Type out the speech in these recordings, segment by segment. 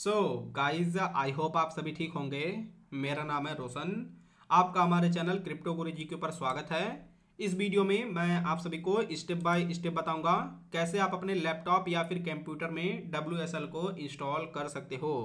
So guys I hope आप सभी ठीक होंगे। मेरा नाम है रोशन। आपका हमारे चैनल क्रिप्टो गुरु जी के ऊपर स्वागत है। इस वीडियो में मैं आप सभी को स्टेप बाय स्टेप बताऊंगा कैसे आप अपने लैपटॉप या फिर कंप्यूटर में WSL को इंस्टॉल कर सकते हो।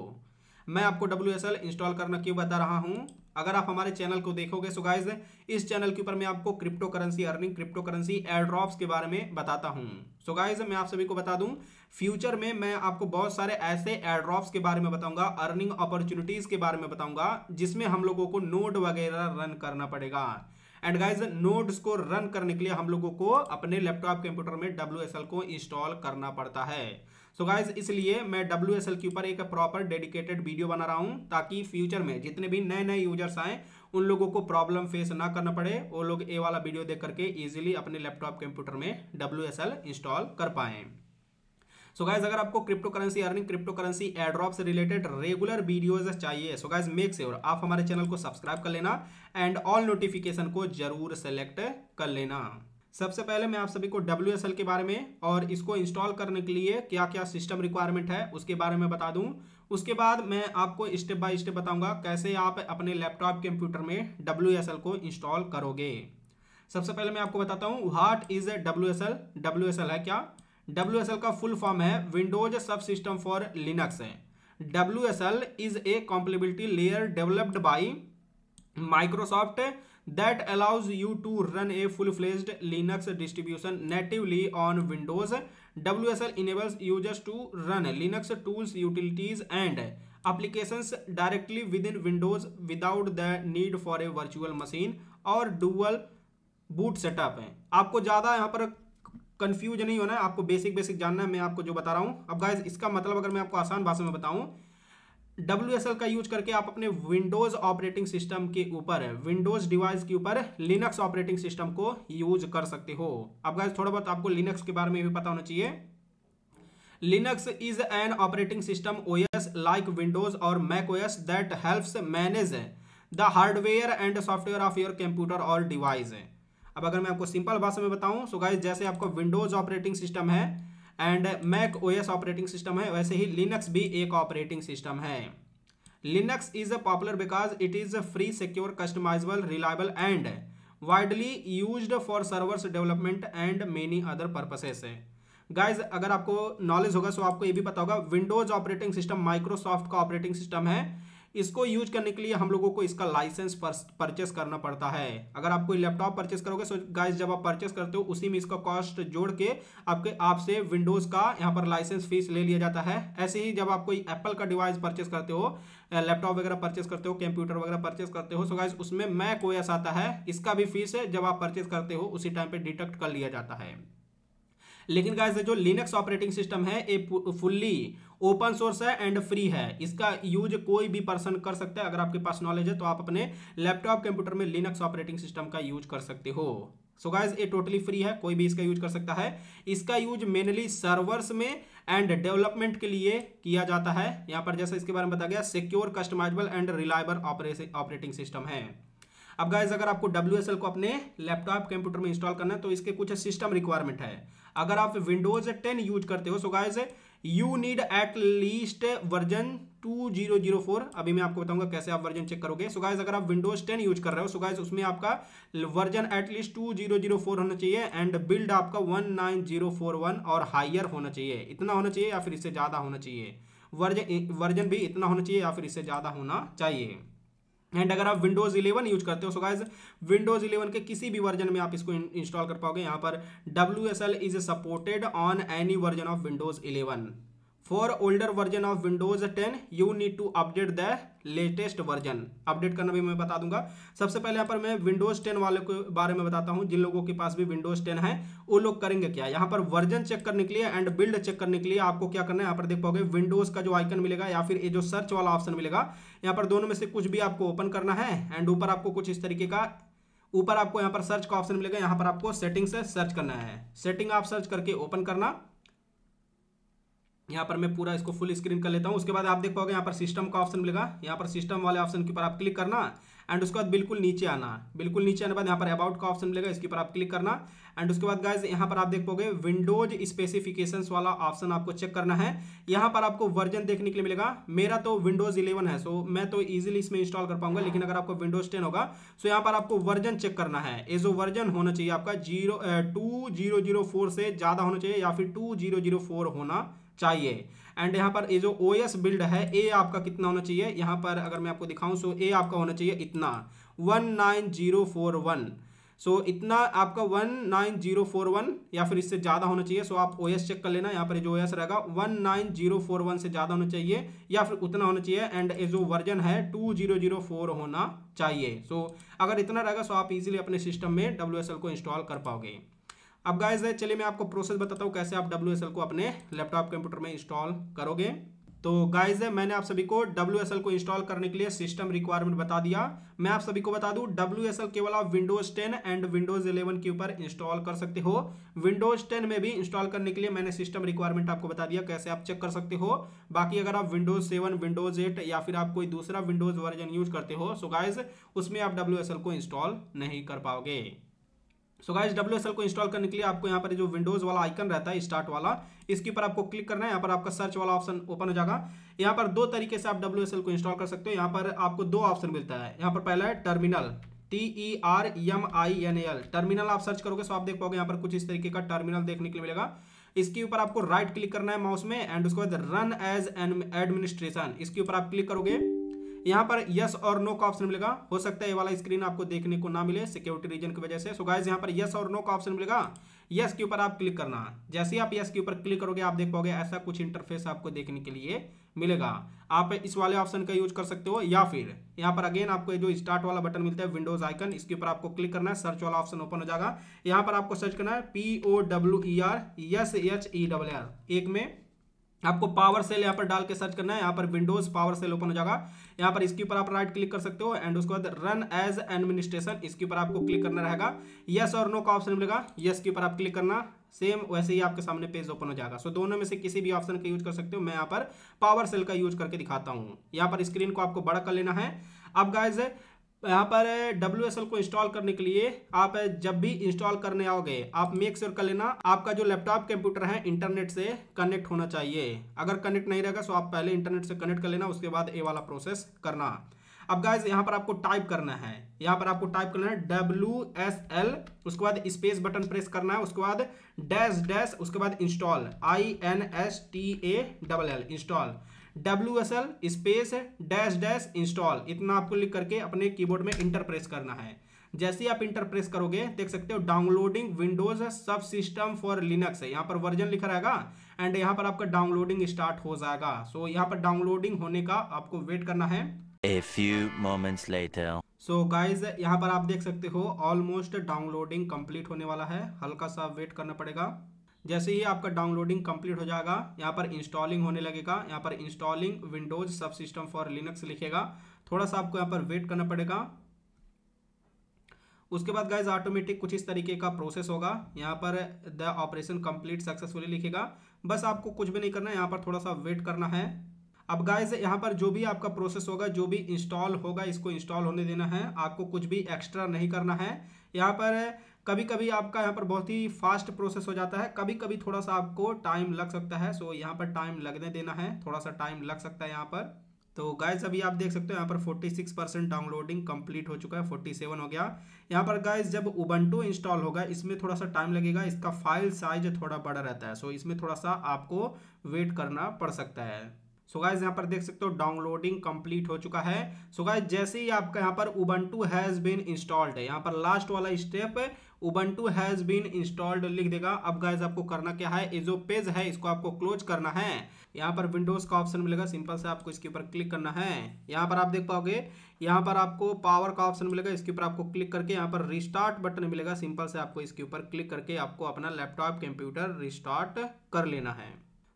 मैं आपको WSL इंस्टॉल करना क्यों बता रहा हूं, अगर आप हमारे चैनल को देखोगे सो गाइज इस चैनल के ऊपर मैं आपको crypto currency earning, crypto currency air drops के बारे में बताता हूं। सो गाइज मैं आप सभी को बता दूं, फ्यूचर में मैं आपको बहुत सारे ऐसे एयर ड्रॉप्स के बारे में बताऊंगा, अर्निंग अपॉर्चुनिटीज के बारे में बताऊंगा जिसमें हम लोगों को नोड वगैरह रन करना पड़ेगा। एंड गाइज नोड्स को रन करने के लिए हम लोगों को अपने लैपटॉप कंप्यूटर में WSL को इंस्टॉल करना पड़ता है। सो गाइज इसलिए मैं WSL के ऊपर एक प्रॉपर डेडिकेटेड वीडियो बना रहा हूं ताकि फ्यूचर में जितने भी नए नए यूजर्स आए उन लोगों को प्रॉब्लम फेस ना करना पड़े, वो लोग ये वाला वीडियो देख करके इजीली अपने लैपटॉप कंप्यूटर में WSL इंस्टॉल कर पाएं। सो गाइज अगर आपको crypto currency earning, crypto currency air drop से रिलेटेड रेगुलर वीडियोज चाहिए सो गाइज मेक श्योर आप हमारे चैनल को सब्सक्राइब कर लेना एंड ऑल नोटिफिकेशन को जरूर सेलेक्ट कर लेना। सबसे पहले मैं आप सभी को WSL के बारे में और इसको इंस्टॉल करने के लिए क्या क्या सिस्टम रिक्वायरमेंट है उसके बारे में बता दूं। उसके बाद मैं आपको स्टेप बाय स्टेप बताऊंगा कैसे आप अपने लैपटॉप कंप्यूटर में WSL को इंस्टॉल करोगे। सबसे पहले मैं आपको बताता हूं व्हाट इज WSL। WSL है क्या? WSL का फुल फॉर्म है विंडोज सब system for Linux. WSL is a compatibility layer developed by Microsoft that allows you to run a full-fledged Linux distribution natively on Windows. WSL enables users to run Linux tools, utilities, and applications directly within Windows without the need for a virtual machine or dual boot setup। आपको ज़्यादा यहाँ पर confuse नहीं होना है, आपको basic जानना है मैं आपको जो बता रहा हूँ। अब गाइज इसका मतलब अगर मैं आपको आसान भाषा में बताऊँ, WSL का यूज करके आप अपने विंडोज ऑपरेटिंग सिस्टम के ऊपर, विंडोज डिवाइस के ऊपर लिनक्स ऑपरेटिंग सिस्टम को यूज कर सकते हो। अब गाइस थोड़ा बहुत आपको लिनक्स के बारे में भी पता होना चाहिए। Linux is an operating system OS like Windows और Mac OS that helps manage the hardware and software of your computer और डिवाइस। अब अगर मैं आपको सिंपल भाषा में बताऊं सो गाइस जैसे आपको विंडोज ऑपरेटिंग सिस्टम है and Mac OS operating system है, वैसे ही लिनक्स भी एक ऑपरेटिंग सिस्टम है। Linux is popular because it is free, secure, customisable, reliable and widely used for servers development and many other purposes. Guys अगर आपको knowledge होगा सो आपको ये भी पता होगा विंडोज ऑपरेटिंग सिस्टम माइक्रोसॉफ्ट का ऑपरेटिंग सिस्टम है। इसको यूज करने के लिए हम लोगों को इसका लाइसेंस परचेस करना पड़ता है। अगर आप कोई लैपटॉप परचेस करोगे सो गाइस जब आप परचेस करते हो उसी में इसका कॉस्ट जोड़ के आपसे विंडोज का यहाँ पर लाइसेंस फीस ले लिया जाता है। ऐसे ही जब आप कोई एप्पल का डिवाइस परचेस करते हो, लैपटॉप वगैरह परचेस करते हो, कंप्यूटर वगैरह परचेस करते हो सो गाइस उसमें मैक OS आता है, इसका भी फीस है जब आप परचेस करते हो उसी टाइम पे डिडक्ट कर लिया जाता है। लेकिन गाइस जो लिनक्स ऑपरेटिंग सिस्टम है ये फुल्ली ओपन सोर्स है एंड फ्री है, इसका यूज कोई भी पर्सन कर सकता है। अगर आपके पास नॉलेज है तो आप अपने लैपटॉप कंप्यूटर में लिनक्स ऑपरेटिंग सिस्टम का यूज कर सकते हो। सो गाइस ये टोटली फ्री है, कोई भी इसका यूज कर सकता है। इसका यूज मेनली सर्वर्स में एंड डेवलपमेंट के लिए किया जाता है। यहाँ पर जैसे इसके बारे में बताया गया secure, customisable and reliable operating system है। अब गाइज अगर आपको WSL को अपने लैपटॉप कंप्यूटर में इंस्टॉल करना है तो इसके कुछ सिस्टम रिक्वायरमेंट है। अगर आप विंडोज 10 यूज करते हो so guys you need at least version 2004। अभी मैं आपको बताऊंगा कैसे आप वर्जन चेक करोगे। सो गाइज अगर आप विंडोज 10 यूज कर रहे हो सो गाइज उसमें आपका वर्जन एट लीस्ट 2004 होना चाहिए एंड बिल्ड आपका 19041 और हायर होना चाहिए। इतना होना चाहिए या फिर इससे ज़्यादा होना चाहिए। वर्जन भी इतना होना चाहिए या फिर इससे ज़्यादा होना चाहिए। एंड अगर आप विंडोज 11 यूज करते हो सो गाइज विंडोज 11 के किसी भी वर्जन में आप इसको इंस्टॉल कर पाओगे। यहाँ पर WSL is supported on any version of Windows 11। For older version of Windows 10 you need to update the latest version. Update करना भी मैं बता दूंगा। सबसे पहले यहाँ पर मैं विंडोज 10 वाले के बारे में बताता हूँ। जिन लोगों के पास भी विंडोज 10 है वो लोग करेंगे क्या, यहाँ पर वर्जन चेक करने के लिए एंड बिल्ड चेक करने के लिए आपको क्या करना है, यहाँ पर देख पाओगे विंडोज का जो आइकन मिलेगा या फिर ये जो सर्च वाला ऑप्शन मिलेगा, यहाँ पर दोनों में से कुछ भी आपको ओपन करना है एंड ऊपर आपको कुछ इस तरीके का, ऊपर आपको यहाँ पर सर्च का ऑप्शन मिलेगा, यहाँ पर आपको सेटिंग से सर्च करना है। सेटिंग आप सर्च करके ओपन करना। यहाँ पर मैं पूरा इसको फुल स्क्रीन कर लेता हूँ। उसके बाद आप देख पाओगे यहाँ पर सिस्टम का ऑप्शन मिलेगा, यहाँ पर सिस्टम वाले ऑप्शन के ऊपर आप क्लिक करना एंड उसके बाद बिल्कुल नीचे आना। बिल्कुल नीचे आने के बाद यहाँ पर अबाउट का ऑप्शन मिलेगा, इसके ऊपर आप क्लिक करना एंड उसके बाद गाइज यहाँ पर आप देख पाओगे विंडोज स्पेसिफिकेशंस वाला ऑप्शन आपको चेक करना है। यहाँ पर आपको वर्जन देखने के लिए मिलेगा। मेरा तो विंडोज 11 है, सो मैं तो इजीली इसमें इंस्टॉल कर पाऊंगा, लेकिन अगर आपको विंडोज 10 होगा सो यहाँ पर आपको वर्जन चेक करना है। ये जो वर्जन होना चाहिए आपका 2004 से ज़्यादा होना चाहिए या फिर 2004 होना चाहिए। एंड यहाँ पर ये जो OS बिल्ड है ये आपका कितना होना चाहिए, यहाँ पर अगर मैं आपको दिखाऊं सो ये आपका होना चाहिए इतना 19041। सो इतना आपका 19041 या फिर इससे ज़्यादा होना चाहिए। सो आप OS चेक कर लेना, यहाँ पर जो OS रहेगा 19041 से ज़्यादा होना चाहिए या फिर उतना होना चाहिए। एंड ये जो वर्जन है 2004 होना चाहिए। सो अगर इतना रहेगा सो आप इजीली अपने सिस्टम में WSL को इंस्टॉल कर पाओगे। अब गाइस चलिए मैं आपको प्रोसेस बताता हूँ कैसे आप WSL को अपने लैपटॉप कंप्यूटर में इंस्टॉल करोगे। तो गाइस मैंने आप सभी को WSL को इंस्टॉल करने के लिए सिस्टम रिक्वायरमेंट बता दिया। मैं आप सभी को बता दूं WSL केवल आप विंडोज 10 एंड विंडोज 11 के ऊपर इंस्टॉल कर सकते हो। विंडोज 10 में भी इंस्टॉल करने के लिए मैंने सिस्टम रिक्वायरमेंट आपको बता दिया कैसे आप चेक कर सकते हो। बाकी अगर आप विंडोज 7, विंडोज 8 या फिर आप कोई दूसरा विंडोज वर्जन यूज करते हो सो गाइस उसमें आप WSL को इंस्टॉल नहीं कर पाओगे। सो गाइस WSL को इंस्टॉल करने के लिए आपको यहाँ पर जो विंडोज वाला आइकन रहता है स्टार्ट वाला, इसके ऊपर आपको क्लिक करना है। यहाँ पर आपका सर्च वाला ऑप्शन ओपन हो जाएगा। यहाँ पर दो तरीके से आप WSL को इंस्टॉल कर सकते हो। यहाँ पर आपको दो ऑप्शन मिलता है। यहाँ पर पहला है टर्मिनल, TERMINAL, टर्मिनल आप सर्च करोगे तो आप देख पाओगे यहाँ पर कुछ इस तरीके का टर्मिनल देखने के लिए मिलेगा। इसके ऊपर आपको राइट क्लिक करना है माउस में एंड उसके बाद रन एज एन एडमिनिस्ट्रेशन, इसके ऊपर आप क्लिक करोगे। यहाँ पर यस और नो का ऑप्शन मिलेगा। हो सकता है ये वाला स्क्रीन आपको देखने को ना मिले सिक्योरिटी रीजन की वजह से। सो गाइस यहाँ पर यस और नो का ऑप्शन मिलेगा। यस के ऊपर आप क्लिक करना। जैसे ही आप यस के ऊपर क्लिक करोगे आप देख पाओगे ऐसा कुछ इंटरफेस आपको देखने के लिए मिलेगा। आप इस वाले ऑप्शन का यूज कर सकते हो या फिर यहाँ पर अगेन आपको जो स्टार्ट वाला बटन मिलता है विंडोज आइकन, इसके ऊपर आपको क्लिक करना है। सर्च वाला ऑप्शन ओपन हो जाएगा। यहाँ पर आपको सर्च करना है POWER एक में आपको पावर सेल यहाँ पर डाल के सर्च करना है। यहाँ पर विंडोज पावर सेल ओपन हो जाएगा। यहाँ पर इसके ऊपर आप राइट क्लिक कर सकते हो एंड उसके बाद रन एज एडमिनिस्ट्रेशन, इसके ऊपर आपको क्लिक करना रहेगा। यस और नो का ऑप्शन मिलेगा, यस के ऊपर आप क्लिक करना। सेम वैसे ही आपके सामने पेज ओपन हो जाएगा। सो दोनों में से किसी भी ऑप्शन का यूज कर सकते हो। मैं यहाँ पर पावर सेल का यूज करके दिखाता हूँ। यहाँ पर स्क्रीन को आपको बड़ा कर लेना है। अब गाइज यहाँ पर WSL को इंस्टॉल करने के लिए आप जब भी इंस्टॉल करने आओगे आप मेक श्योर कर लेना आपका जो लैपटॉप कंप्यूटर है इंटरनेट से कनेक्ट होना चाहिए। अगर कनेक्ट नहीं रहेगा तो आप पहले इंटरनेट से कनेक्ट कर लेना, उसके बाद ये वाला प्रोसेस करना। अब गाइज यहाँ पर आपको टाइप करना है, यहाँ पर आपको टाइप करना है WSL, उसके बाद स्पेस बटन प्रेस करना है, उसके बाद डैश डैश, उसके बाद install INSTALL install WSL space dash dash install, इतना आपको लिख करके अपने कीबोर्ड में इंटर प्रेस करना है। जैसे ही आप इंटर प्रेस करोगे देख सकते हो डाउनलोडिंग विंडोज सब सिस्टम फॉर लिनक्स है, यहाँ पर वर्जन लिखा रहेगा एंड यहाँ पर आपका डाउनलोडिंग स्टार्ट हो जाएगा। सो यहाँ पर डाउनलोडिंग होने का आपको वेट करना है। A few moments later. So guys यहाँ पर आप देख सकते हो ऑलमोस्ट डाउनलोडिंग कंप्लीट होने वाला है, हल्का सा वेट करना पड़ेगा। जैसे ही आपका डाउनलोडिंग कंप्लीट हो जाएगा यहाँ पर इंस्टॉलिंग होने लगेगा। यहाँ पर इंस्टॉलिंग विंडोज सब सिस्टम फॉर लिनक्स लिखेगा, थोड़ा सा आपको यहाँ पर वेट करना पड़ेगा। उसके बाद गाइज ऑटोमेटिक कुछ इस तरीके का प्रोसेस होगा। यहाँ पर द ऑपरेशन कंप्लीट सक्सेसफुली लिखेगा। बस आपको कुछ भी नहीं करना है, यहाँ पर थोड़ा सा वेट करना है। अब गाइज यहाँ पर जो भी आपका प्रोसेस होगा, जो भी इंस्टॉल होगा, इसको इंस्टॉल होने देना है, आपको कुछ भी एक्स्ट्रा नहीं करना है। यहाँ पर कभी कभी आपका यहाँ पर बहुत ही फास्ट प्रोसेस हो जाता है, कभी कभी थोड़ा सा आपको टाइम लग सकता है। सो यहाँ पर टाइम लगने देना है, थोड़ा सा टाइम लग सकता है यहाँ पर। तो गाइज अभी आप देख सकते हो यहाँ पर 46% डाउनलोडिंग कंप्लीट हो चुका है, 47 हो गया। यहाँ पर गाइज जब उबंटू इंस्टॉल होगा इसमें थोड़ा सा टाइम लगेगा, इसका फाइल साइज थोड़ा बड़ा रहता है। सो इसमें थोड़ा सा आपको वेट करना पड़ सकता है। सो गाइज यहाँ पर देख सकते हो डाउनलोडिंग कंप्लीट हो चुका है। सो गाइज जैसे ही आपका यहाँ पर उबंटू हैज बीन इंस्टॉल्ड है, यहाँ पर लास्ट वाला step Ubuntu has been installed लिख देगा। अब गाइज आपको करना क्या है, ये जो पेज है इसको आपको क्लोज करना है। यहाँ पर विंडोज का ऑप्शन मिलेगा, सिंपल से आपको इसके ऊपर क्लिक करना है। यहाँ पर आप देख पाओगे यहाँ पर आपको पावर का ऑप्शन मिलेगा, इसके ऊपर आपको क्लिक करके यहाँ पर रिस्टार्ट बटन मिलेगा, सिंपल से आपको इसके ऊपर क्लिक करके आपको अपना लैपटॉप कंप्यूटर रिस्टार्ट कर लेना है।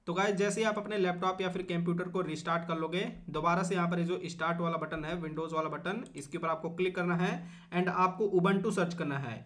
तो गाइस जैसे ही आप अपने लैपटॉप या फिर कंप्यूटर को रिस्टार्ट कर लोगे दोबारा से यहाँ पर जो स्टार्ट वाला बटन है विंडोज वाला बटन, इसके ऊपर आपको क्लिक करना है एंड आपको उबंटू सर्च करना है।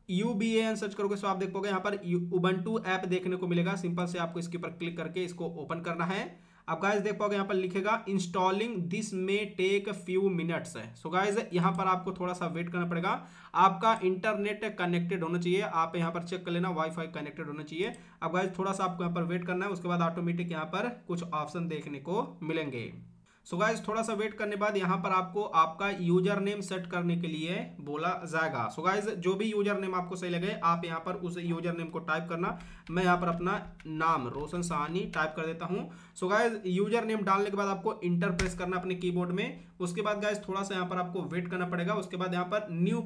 UBAN सर्च करोगे तो आप देख पाओगे यहाँ पर उबंटू ऐप देखने को मिलेगा। सिंपल से आपको इसके ऊपर क्लिक करके इसको ओपन करना है। अब गाइस देख पाओगे यहाँ पर लिखेगा इंस्टॉलिंग दिस में टेक फ्यू मिनट्स है। सो गाइस यहाँ पर आपको थोड़ा सा वेट करना पड़ेगा, आपका इंटरनेट कनेक्टेड होना चाहिए, आप यहाँ पर चेक कर लेना वाईफाई कनेक्टेड होना चाहिए। अब गाइस थोड़ा सा आपको यहाँ पर वेट करना है, उसके बाद ऑटोमेटिक यहाँ पर कुछ ऑप्शन देखने को मिलेंगे। सो गाइस थोड़ा सा वेट करने बाद यहाँ पर आपको आपका यूजर नेम सेट करने के लिए बोला जाएगा। सो गाइस जो भी यूजर नेम आपको सही लगे आप यहाँ पर उस यूजर नेम को टाइप करना। मैं यहाँ पर अपना नाम रोशन साहनी टाइप कर देता हूँ। सो गाइस यूजर नेम डालने के बाद आपको इंटर प्रेस करना अपने कीबोर्ड में। उसके बाद गाइस थोड़ा सा यहाँ पर आपको वेट करना पड़ेगा। उसके बाद यहाँ पर न्यू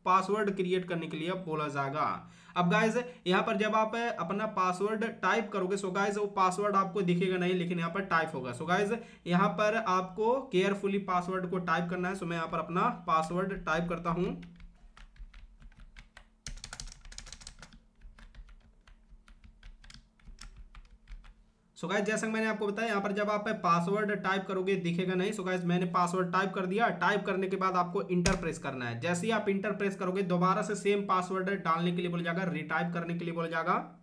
पासवर्ड क्रिएट करने के लिए बोला जाएगा। अब गाइस यहाँ पर जब आप अपना पासवर्ड टाइप करोगे सो गाइस वो पासवर्ड आपको दिखेगा नहीं, लेकिन यहाँ पर टाइप होगा। सो गाइस यहाँ पर आपको केयरफुली पासवर्ड को टाइप करना है। सो मैं यहाँ पर अपना पासवर्ड टाइप करता हूँ। सो गाइस जैसा मैंने आपको बताया यहाँ पर जब आप पासवर्ड टाइप करोगे दिखेगा नहीं। सो गाइस मैंने पासवर्ड टाइप कर दिया। टाइप करने के बाद आपको इंटर प्रेस करना है। जैसे ही आप इंटर प्रेस करोगे दोबारा से सेम पासवर्ड डालने के लिए बोला जाएगा, रिटाइप करने के लिए बोला जाएगा।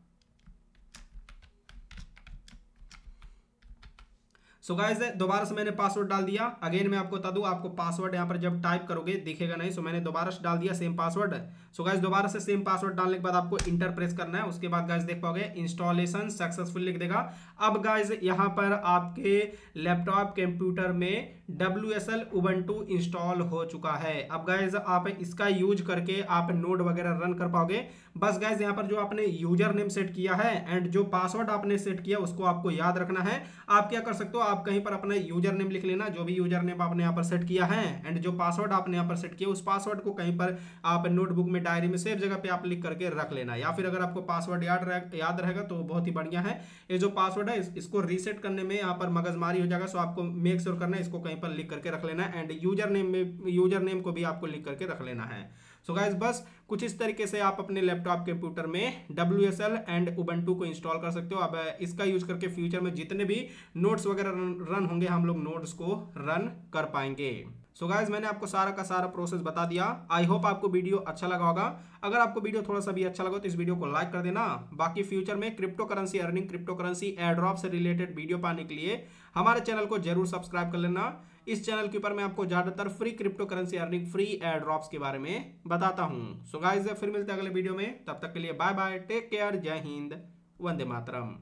सो गाइस दोबारा से मैंने पासवर्ड डाल दिया। अगेन मैं आपको बता दूं आपको पासवर्ड यहाँ पर जब टाइप करोगे दिखेगा नहीं। सो मैंने दोबारा से डाल दिया सेम पासवर्ड। सो गाइस दोबारा से सेम पासवर्ड डालने के बाद आपको इंटर प्रेस करना है। उसके बाद गाइस देख पाओगे इंस्टॉलेशन सक्सेसफुल लिख देगा। अब गाइस यहाँ पर आपके लैपटॉप कंप्यूटर में WSL उबंटू इंस्टॉल हो चुका है। अब गाइस आप इसका यूज करके आप नोड वगैरह रन कर पाओगे। बस गाइस यहाँ पर जो आपने यूजर नेम सेट किया है एंड जो पासवर्ड आपने सेट किया उसको आपको याद रखना है। आप क्या कर सकते हो, आप कहीं पर अपना यूजर नेम लिख लेना, जो भी यूजर नेम आपने यहाँ पर सेट किया है एंड जो पासवर्ड आपने यहाँ पर सेट किया उस पासवर्ड को कहीं पर आप नोटबुक में डायरी में सेफ जगह पे आप लिख करके रख लेना। या फिर अगर आपको पासवर्ड याद रहेगा तो बहुत ही बढ़िया है। ये जो पासवर्ड है इसको रीसेट करने में यहाँ पर मगजमारी हो जाएगा। सो आपको मेक श्योर करना है इसको कहीं पर लिख करके रख लेना है एंड यूजर नेम को भी आपको लिख करके रख लेना है। सो गाइस बस कुछ इस तरीके से आप अपने लैपटॉप कंप्यूटर में WSL एंड उबंटू को इंस्टॉल कर सकते हो। अब इसका यूज करके फ्यूचर में जितने भी नोट्स वगैरह रन होंगे हम लोग नोट्स को रन कर पाएंगे। सो गाइस मैंने आपको सारा का सारा प्रोसेस बता दिया। आई होप आपको वीडियो अच्छा लगा होगा। अगर आपको वीडियो थोड़ा सा भी अच्छा लगा तो इस वीडियो को लाइक कर देना। बाकी फ्यूचर में crypto currency earning, crypto currency air drop से रिलेटेड वीडियो पाने के लिए हमारे चैनल को जरूर सब्सक्राइब कर लेना। इस चैनल के ऊपर मैं आपको ज्यादातर free crypto currency earning, free air drops के बारे में बताता हूँ। सो गाइस फिर मिलते हैं अगले वीडियो में, तब तक के लिए बाय बाय, टेक केयर, जय हिंद, वंदे मातरम।